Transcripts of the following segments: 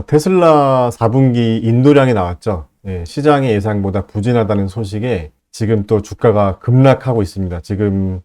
테슬라 4분기 인도량이 나왔죠. 예, 시장의 예상보다 부진하다는 소식에 지금 또 주가가 급락하고 있습니다. 지금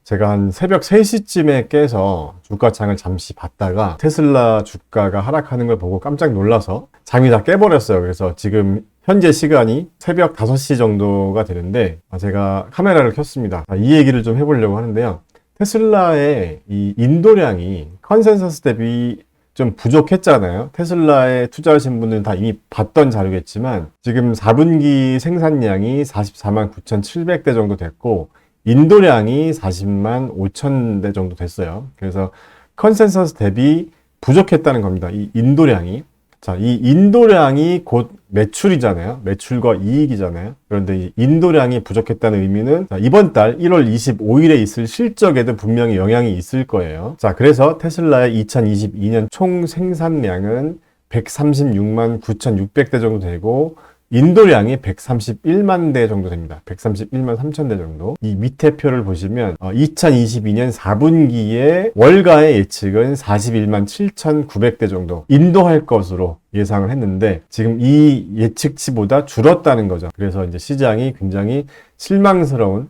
제가 한 새벽 3시쯤에 깨서 주가창을 잠시 봤다가 테슬라 주가가 하락하는 걸 보고 깜짝 놀라서 잠이 다 깨버렸어요. 그래서 지금 현재 시간이 새벽 5시 정도가 되는데 제가 카메라를 켰습니다. 이 얘기를 좀 해보려고 하는데요. 테슬라의 이 인도량이 컨센서스 대비 좀 부족했잖아요. 테슬라에 투자하신 분들은 다 이미 봤던 자료겠지만 지금 4분기 생산량이 44만 9,700대 정도 됐고 인도량이 40만 5천 대 정도 됐어요. 그래서 컨센서스 대비 부족했다는 겁니다. 이 인도량이. 자, 이 인도량이 곧 매출이잖아요. 매출과 이익이잖아요. 그런데 이 인도량이 부족했다는 의미는 이번 달 1월 25일에 있을 실적에도 분명히 영향이 있을 거예요. 자, 그래서 테슬라의 2022년 총 생산량은 136만 9,600대 정도 되고 인도량이 131만 대 정도 됩니다. 131만 3천 대 정도. 이 밑에 표를 보시면 2022년 4분기에 월가의 예측은 41만 7,900대 정도 인도할 것으로 예상을 했는데 지금 이 예측치보다 줄었다는 거죠. 그래서 이제 시장이 굉장히 실망스러운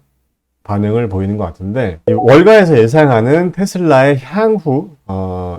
반응을 보이는 것 같은데 월가에서 예상하는 테슬라의 향후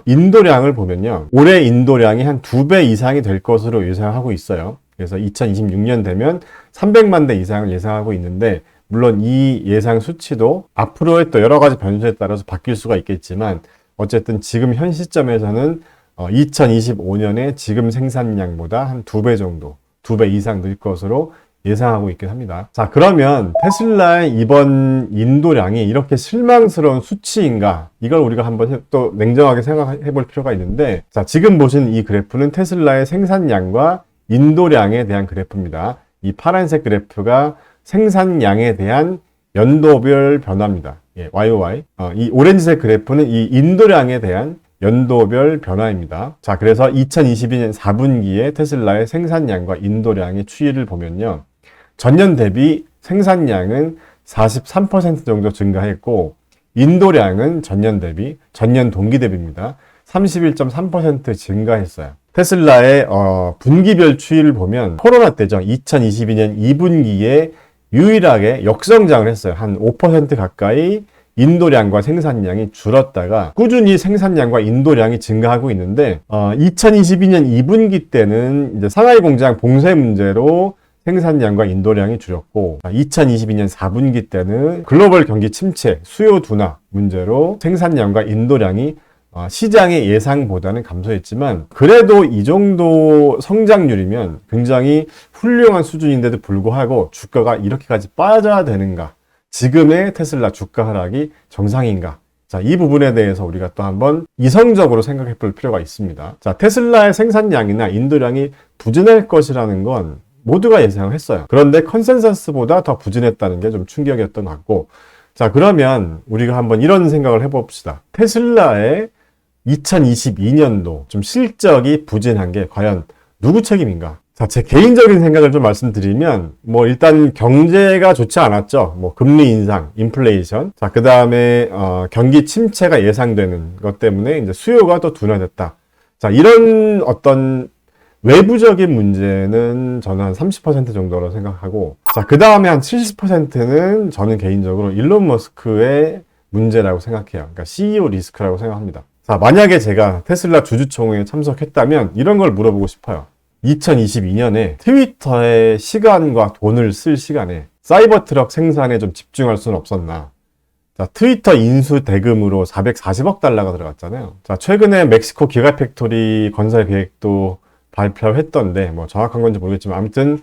인도량을 보면요. 올해 인도량이 한 2배 이상이 될 것으로 예상하고 있어요. 그래서 2026년 되면 300만 대 이상을 예상하고 있는데 물론 이 예상 수치도 앞으로의 또 여러 가지 변수에 따라서 바뀔 수가 있겠지만 어쨌든 지금 현 시점에서는 2025년에 지금 생산량보다 한 2배 정도, 2배 이상 늘 것으로 예상하고 있긴 합니다. 자, 그러면 테슬라의 이번 인도량이 이렇게 실망스러운 수치인가? 이걸 우리가 한번 또 냉정하게 생각해 볼 필요가 있는데 자, 지금 보신 이 그래프는 테슬라의 생산량과 인도량에 대한 그래프입니다. 이 파란색 그래프가 생산량에 대한 연도별 변화입니다. 예, YOY. 이 오렌지색 그래프는 이 인도량에 대한 연도별 변화입니다. 자, 그래서 2022년 4분기에 테슬라의 생산량과 인도량의 추이를 보면요. 전년 대비 생산량은 43% 정도 증가했고 인도량은 전년 동기 대비입니다. 31.3% 증가했어요. 테슬라의 분기별 추이를 보면 코로나 때죠. 2022년 2분기에 유일하게 역성장을 했어요. 한 5% 가까이 인도량과 생산량이 줄었다가 꾸준히 생산량과 인도량이 증가하고 있는데 2022년 2분기 때는 이제 상하이 공장 봉쇄 문제로 생산량과 인도량이 줄었고 2022년 4분기 때는 글로벌 경기 침체, 수요 둔화 문제로 생산량과 인도량이 시장의 예상보다는 감소했지만 그래도 이 정도 성장률이면 굉장히 훌륭한 수준인데도 불구하고 주가가 이렇게까지 빠져야 되는가? 지금의 테슬라 주가 하락이 정상인가? 자, 이 부분에 대해서 우리가 또 한번 이성적으로 생각해 볼 필요가 있습니다. 자, 테슬라의 생산량이나 인도량이 부진할 것이라는 건 모두가 예상을 했어요. 그런데 컨센서스보다 더 부진했다는 게 좀 충격이었던 것 같고 자, 그러면 우리가 한번 이런 생각을 해봅시다. 테슬라의 2022년도 좀 실적이 부진한 게 과연 누구 책임인가? 자, 제 개인적인 생각을 좀 말씀드리면 일단 경제가 좋지 않았죠. 금리 인상, 인플레이션. 자, 그 다음에 경기 침체가 예상되는 것 때문에 이제 수요가 더 둔화됐다. 자, 이런 어떤 외부적인 문제는 저는 한 30% 정도로 생각하고 자, 그 다음에 한 70%는 저는 개인적으로 일론 머스크의 문제라고 생각해요. 그러니까 CEO 리스크라고 생각합니다. 자, 만약에 제가 테슬라 주주총회에 참석했다면 이런 걸 물어보고 싶어요. 2022년에 트위터의 시간과 돈을 쓸 시간에 사이버 트럭 생산에 좀 집중할 수는 없었나? 자, 트위터 인수 대금으로 440억 달러가 들어갔잖아요. 자, 최근에 멕시코 기가팩토리 건설 계획도 발표했던데 정확한 건지 모르겠지만 아무튼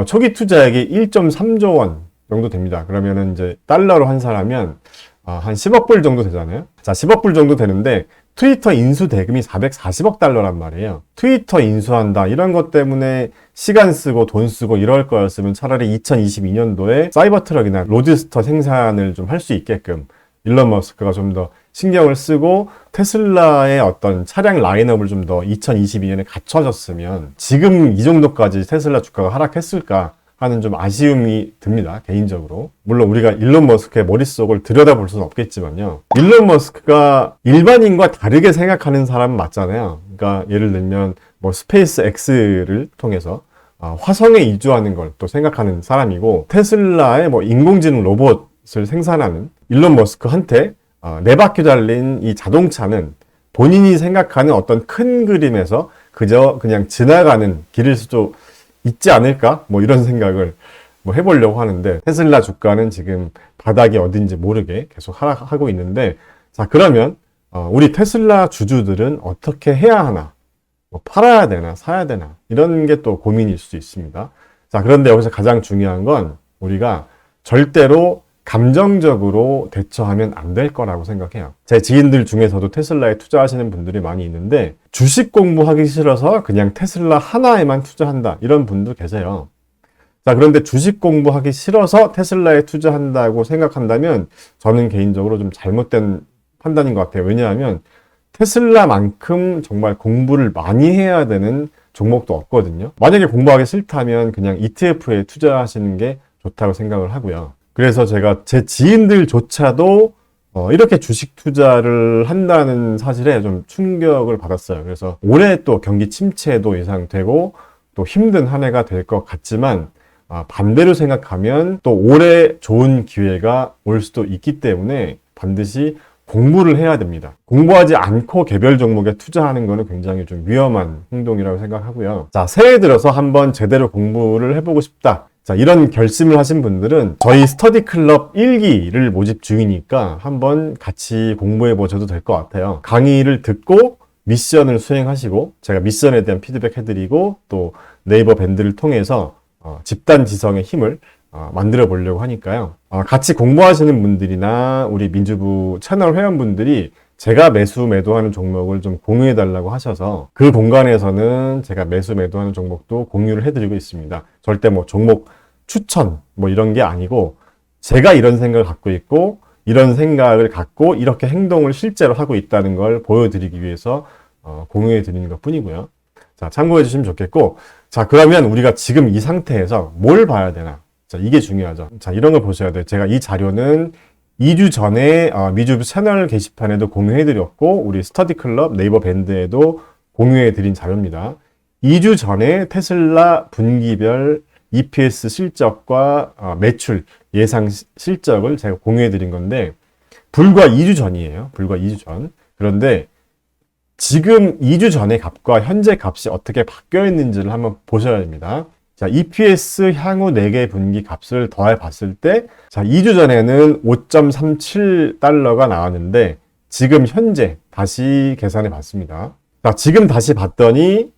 초기 투자액이 1.3조 원 정도 됩니다. 그러면은 이제 달러로 환산하면 한 10억 불 정도 되잖아요. 자, 10억 불 정도 되는데 트위터 인수 대금이 440억 달러란 말이에요. 트위터 인수한다 이런 것 때문에 시간 쓰고 돈 쓰고 이럴 거였으면 차라리 2022년도에 사이버 트럭이나 로드스터 생산을 좀 할 수 있게끔 일론 머스크가 좀 더 신경을 쓰고 테슬라의 어떤 차량 라인업을 좀 더 2022년에 갖춰졌으면 지금 이 정도까지 테슬라 주가가 하락했을까 하는 좀 아쉬움이 듭니다. 개인적으로. 물론 우리가 일론 머스크의 머릿속을 들여다볼 수는 없겠지만요. 일론 머스크가 일반인과 다르게 생각하는 사람은 맞잖아요. 그러니까 예를 들면 뭐 스페이스 X를 통해서 화성에 이주하는 걸 또 생각하는 사람이고, 테슬라의 뭐 인공지능 로봇을 생산하는 일론 머스크한테 4바퀴 달린 이 자동차는 본인이 생각하는 어떤 큰 그림에서 그저 그냥 지나가는 길일 수도 있지 않을까? 뭐 이런 생각을 뭐 해보려고 하는데, 테슬라 주가는 지금 바닥이 어딘지 모르게 계속 하락하고 있는데, 자, 그러면 우리 테슬라 주주들은 어떻게 해야 하나? 뭐 팔아야 되나 사야 되나? 이런 게 또 고민일 수도 있습니다. 자, 그런데 여기서 가장 중요한 건 우리가 절대로 감정적으로 대처하면 안 될 거라고 생각해요. 제 지인들 중에서도 테슬라에 투자하시는 분들이 많이 있는데, 주식 공부하기 싫어서 그냥 테슬라 하나에만 투자한다, 이런 분도 계세요. 자, 그런데 주식 공부하기 싫어서 테슬라에 투자한다고 생각한다면 저는 개인적으로 좀 잘못된 판단인 것 같아요. 왜냐하면 테슬라만큼 정말 공부를 많이 해야 되는 종목도 없거든요. 만약에 공부하기 싫다면 그냥 ETF에 투자하시는 게 좋다고 생각을 하고요. 그래서 제가 제 지인들조차도 이렇게 주식 투자를 한다는 사실에 좀 충격을 받았어요. 그래서 올해 또 경기 침체도 예상되고 또 힘든 한 해가 될 것 같지만, 반대로 생각하면 또 올해 좋은 기회가 올 수도 있기 때문에 반드시 공부를 해야 됩니다. 공부하지 않고 개별 종목에 투자하는 거는 굉장히 좀 위험한 행동이라고 생각하고요. 자, 새해 들어서 한번 제대로 공부를 해보고 싶다. 자, 이런 결심을 하신 분들은 저희 스터디 클럽 1기를 모집 중이니까 한번 같이 공부해 보셔도 될 것 같아요. 강의를 듣고 미션을 수행하시고, 제가 미션에 대한 피드백 해드리고, 또 네이버 밴드를 통해서 집단 지성의 힘을 만들어 보려고 하니까요. 같이 공부하시는 분들이나 우리 민주부 채널 회원분들이 제가 매도하는 종목을 좀 공유해 달라고 하셔서, 그 공간에서는 제가 매도하는 종목도 공유를 해드리고 있습니다. 절대 뭐 종목 추천 뭐 이런 게 아니고, 제가 이런 생각을 갖고 있고 이런 생각을 갖고 이렇게 행동을 실제로 하고 있다는 걸 보여드리기 위해서 공유해 드리는 것 뿐이고요. 자, 참고해 주시면 좋겠고, 자, 그러면 우리가 지금 이 상태에서 뭘 봐야 되나? 자, 이게 중요하죠. 자, 이런 걸 보셔야 돼요. 제가 이 자료는 2주 전에 미주부 채널 게시판에도 공유해 드렸고, 우리 스터디 클럽 네이버 밴드에도 공유해 드린 자료입니다. 2주 전에 테슬라 분기별 EPS 실적과 매출 예상 실적을 제가 공유해 드린 건데, 불과 2주 전이에요. 불과 2주 전. 그런데 지금 2주 전의 값과 현재 값이 어떻게 바뀌어 있는지를 한번 보셔야 됩니다. 자, EPS 향후 4개 분기 값을 더해 봤을 때, 자, 2주 전에는 5.37달러가 나왔는데, 지금 현재 다시 계산해 봤습니다. 자, 지금 다시 봤더니,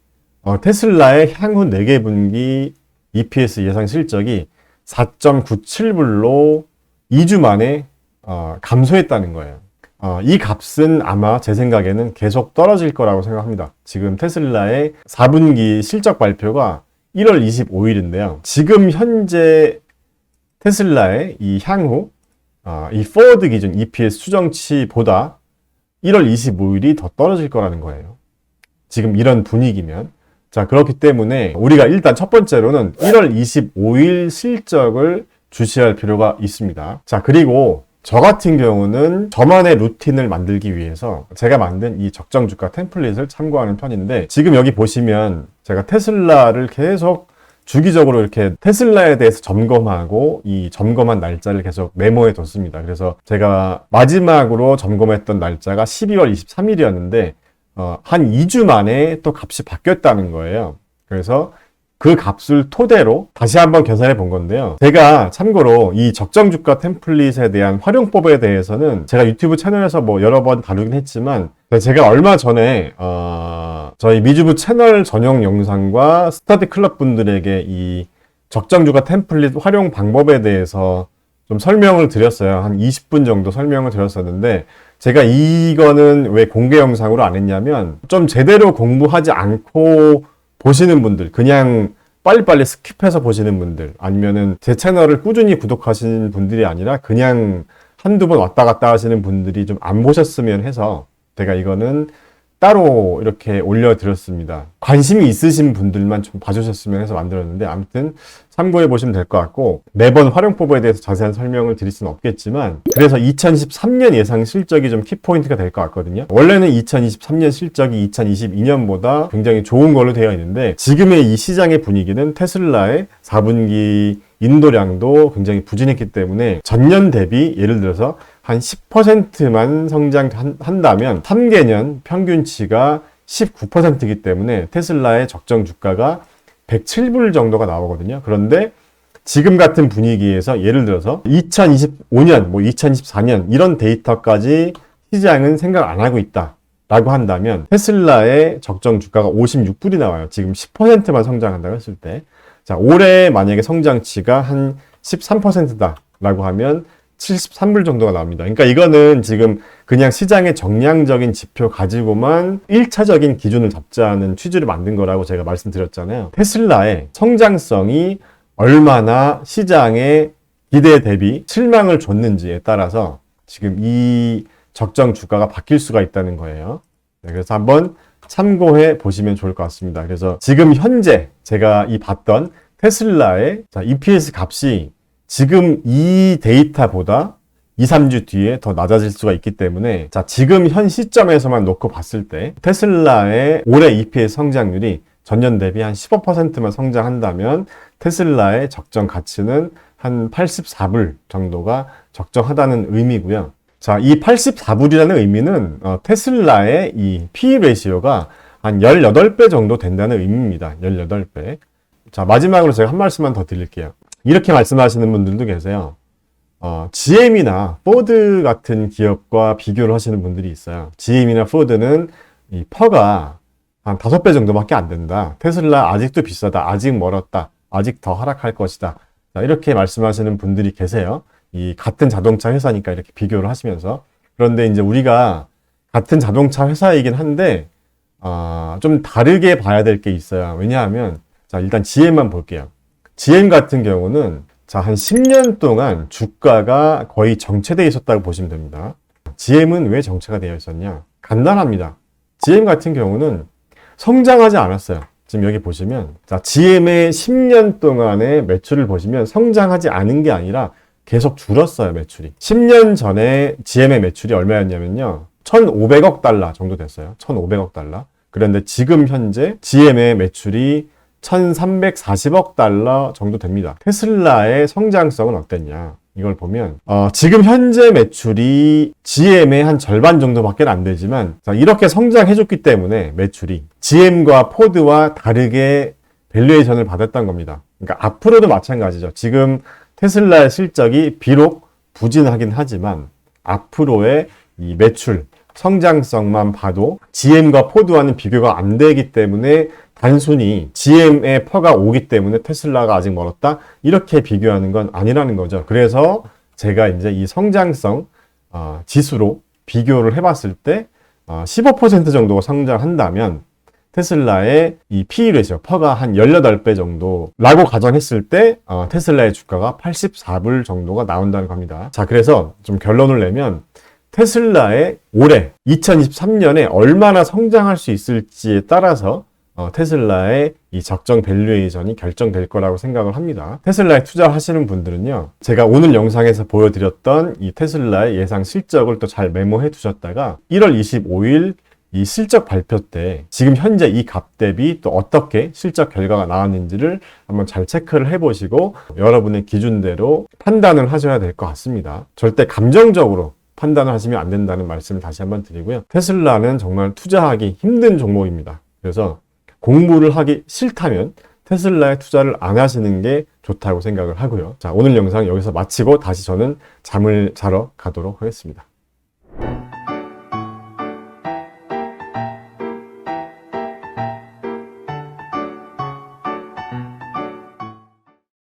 테슬라의 향후 4개 분기 EPS 예상 실적이 4.97불로 2주 만에 감소했다는 거예요. 이 값은 아마 제 생각에는 계속 떨어질 거라고 생각합니다. 지금 테슬라의 4분기 실적 발표가 1월 25일인데요. 지금 현재 테슬라의 이 향후 이 포워드 기준 EPS 추정치보다 1월 25일이 더 떨어질 거라는 거예요. 지금 이런 분위기면. 자, 그렇기 때문에 우리가 일단 첫 번째로는 1월 25일 실적을 주시할 필요가 있습니다. 자, 그리고 저 같은 경우는 저만의 루틴을 만들기 위해서 제가 만든 이 적정 주가 템플릿을 참고하는 편인데, 지금 여기 보시면 제가 테슬라를 계속 주기적으로 이렇게 테슬라에 대해서 점검하고 이 점검한 날짜를 계속 메모해 뒀습니다. 그래서 제가 마지막으로 점검했던 날짜가 12월 23일이었는데 한 2주 만에 또 값이 바뀌었다는 거예요. 그래서 그 값을 토대로 다시 한번 계산해 본 건데요. 제가 참고로 이 적정 주가 템플릿에 대한 활용법에 대해서는 제가 유튜브 채널에서 뭐 여러 번 다루긴 했지만, 제가 얼마 전에 저희 미주부 채널 전용 영상과 스터디 클럽 분들에게 이 적정 주가 템플릿 활용 방법에 대해서 좀 설명을 드렸어요. 한 20분 정도 설명을 드렸었는데, 제가 이거는 왜 공개 영상으로 안 했냐면, 좀 제대로 공부하지 않고 보시는 분들, 그냥 빨리빨리 스킵해서 보시는 분들, 아니면은 제 채널을 꾸준히 구독하시는 분들이 아니라 그냥 한두 번 왔다 갔다 하시는 분들이 좀 안 보셨으면 해서 제가 이거는 따로 이렇게 올려드렸습니다. 관심이 있으신 분들만 좀 봐주셨으면 해서 만들었는데, 아무튼 참고해 보시면 될 것 같고, 매번 활용법에 대해서 자세한 설명을 드릴 수는 없겠지만, 그래서 2023년 예상 실적이 좀 키포인트가 될 것 같거든요. 원래는 2023년 실적이 2022년보다 굉장히 좋은 걸로 되어 있는데, 지금의 이 시장의 분위기는 테슬라의 4분기 인도량도 굉장히 부진했기 때문에 전년 대비 예를 들어서 한 10%만 성장한다면 3개년 평균치가 19%이기 때문에 테슬라의 적정 주가가 107불 정도가 나오거든요. 그런데 지금 같은 분위기에서 예를 들어서 2025년, 2024년 이런 데이터까지 시장은 생각 안 하고 있다 라고 한다면 테슬라의 적정 주가가 56불이 나와요. 지금 10%만 성장한다고 했을 때. 자, 올해 만약에 성장치가 한 13%다 라고 하면 73불 정도가 나옵니다. 그러니까 이거는 지금 그냥 시장의 정량적인 지표 가지고만 1차적인 기준을 잡자는 취지를 만든 거라고 제가 말씀드렸잖아요. 테슬라의 성장성이 얼마나 시장의 기대 대비 실망을 줬는지에 따라서 지금 이 적정 주가가 바뀔 수가 있다는 거예요. 네, 그래서 한번 참고해 보시면 좋을 것 같습니다. 그래서 지금 현재 제가 봤던 테슬라의 EPS 값이 지금 이 데이터보다 2, 3주 뒤에 더 낮아질 수가 있기 때문에 지금 현 시점에서만 놓고 봤을 때 테슬라의 올해 EPS 성장률이 전년 대비 한 15%만 성장한다면 테슬라의 적정 가치는 한 84불 정도가 적정하다는 의미고요. 자, 이 84불이라는 의미는 테슬라의 이 PE 레시오가 한 18배 정도 된다는 의미입니다. 18배. 자, 마지막으로 제가 한 말씀만 더 드릴게요. 이렇게 말씀하시는 분들도 계세요. GM이나 포드 같은 기업과 비교를 하시는 분들이 있어요. GM이나 포드는 이 퍼가 한 5배 정도밖에 안 된다. 테슬라 아직도 비싸다. 아직 멀었다. 아직 더 하락할 것이다. 자, 이렇게 말씀하시는 분들이 계세요. 이 같은 자동차 회사니까 이렇게 비교를 하시면서. 그런데 이제 우리가 같은 자동차 회사이긴 한데 좀 다르게 봐야 될 게 있어요. 왜냐하면 자, 일단 GM만 볼게요. GM 같은 경우는 한 10년 동안 주가가 거의 정체되어 있었다고 보시면 됩니다. GM은 왜 정체가 되어 있었냐? 간단합니다. GM 같은 경우는 성장하지 않았어요. 지금 여기 보시면 GM의 10년 동안의 매출을 보시면 성장하지 않은 게 아니라 계속 줄었어요, 매출이. 10년 전에 GM의 매출이 얼마였냐면요. 1,500억 달러 정도 됐어요. 1,500억 달러. 그런데 지금 현재 GM의 매출이 1,340억 달러 정도 됩니다. 테슬라의 성장성은 어땠냐? 이걸 보면 지금 현재 매출이 GM의 한 절반 정도밖에 안 되지만 이렇게 성장해줬기 때문에 매출이 GM과 포드와 다르게 밸류에이션을 받았던 겁니다. 그러니까 앞으로도 마찬가지죠. 지금 테슬라의 실적이 비록 부진하긴 하지만 앞으로의 이 매출, 성장성만 봐도 GM과 포드와는 비교가 안 되기 때문에 단순히 GM의 퍼가 오기 때문에 테슬라가 아직 멀었다 이렇게 비교하는 건 아니라는 거죠. 그래서 제가 이제 이 성장성 지수로 비교를 해봤을 때 15% 정도가 성장한다면 테슬라의 이 PE 레시오 퍼가 한 18배 정도라고 가정했을 때 테슬라의 주가가 84불 정도가 나온다는 겁니다. 자, 그래서 좀 결론을 내면 테슬라의 올해 2023년에 얼마나 성장할 수 있을지에 따라서 테슬라의 이 적정 밸류에이션이 결정될 거라고 생각을 합니다. 테슬라에 투자하시는 분들은요, 제가 오늘 영상에서 보여드렸던 이 테슬라의 예상 실적을 또 잘 메모해 두셨다가 1월 25일 이 실적 발표 때 지금 현재 이 값 대비 또 어떻게 실적 결과가 나왔는지를 한번 잘 체크를 해보시고 여러분의 기준대로 판단을 하셔야 될 것 같습니다. 절대 감정적으로 판단을 하시면 안 된다는 말씀을 다시 한번 드리고요. 테슬라는 정말 투자하기 힘든 종목입니다. 그래서 공부를 하기 싫다면 테슬라에 투자를 안 하시는 게 좋다고 생각을 하고요. 자, 오늘 영상 여기서 마치고 다시 저는 잠을 자러 가도록 하겠습니다.